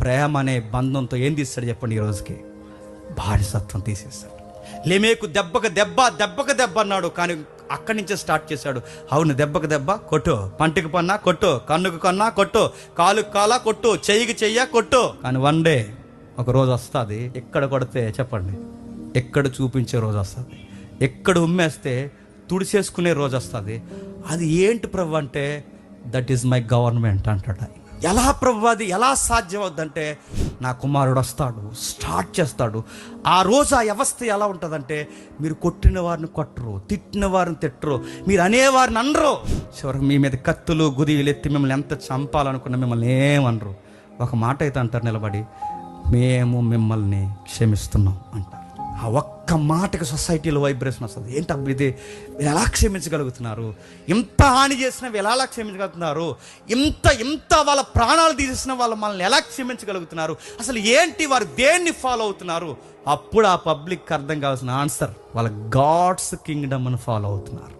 ప్రేమ అనే బంధంతో ఏం తీస్తాడు చెప్పండి? ఈ రోజుకి బానిసత్వం తీసేస్తాడు. లెమేకు దెబ్బకు దెబ్బ అన్నాడు, కానీ అక్కడి నుంచే స్టార్ట్ చేశాడు. అవును, దెబ్బకు దెబ్బ కొట్టు, పంటికి పన్నా కొట్టు, కన్నుకు కన్నా కొట్టు, కాలుకు కాలా కొట్టు, చెయ్యికి చెయ్య కొట్టు. కానీ వన్ డే ఒక రోజు వస్తుంది, ఎక్కడ కొడితే చెప్పండి, ఎక్కడ చూపించే రోజు వస్తుంది, ఎక్కడ ఉమ్మేస్తే తుడిచేసుకునే రోజు వస్తుంది. అది ఏంటి ప్రభు అంటే, దట్ ఈజ్ మై గవర్నమెంట్ అంటాడు. ఎలా ప్రభు అది ఎలా సాధ్యం అవుద్దంటే, నా కుమారుడు వస్తాడు, స్టార్ట్ చేస్తాడు. ఆ రోజు ఆ వ్యవస్థ ఎలా ఉంటుందంటే, మీరు కొట్టిన వారిని కొట్టరు, తిట్టిన వారిని తిట్టరు, మీరు అనేవారిని అనరు. చివరికి మీ మీద కత్తులు గుదిలు ఎత్తి మిమ్మల్ని ఎంత చంపాలనుకున్నా మిమ్మల్ని ఏమనరు. ఒక మాట అయితే అంటారు నిలబడి, మేము మిమ్మల్ని క్షమిస్తున్నాం అంటారు. ఆ ఒక్క మాటకి సొసైటీలో వైబ్రేషన్ వస్తుంది. ఏంటబ్బా ఇది, ఎలా క్షమించగలుగుతున్నారు? ఇంత హాని చేసిన ఎలా క్షమించగలుగుతున్నారు? ఇంత వాళ్ళ ప్రాణాలు తీసేసిన వాళ్ళు మనల్ని ఎలా క్షమించగలుగుతున్నారు? అసలు ఏంటి, వారు దేన్ని ఫాలో అవుతున్నారు? అప్పుడు ఆ పబ్లిక్ అర్థం కావాల్సిన ఆన్సర్, వాళ్ళ గాడ్స్ కింగ్డమ్ అని ఫాలో అవుతున్నారు.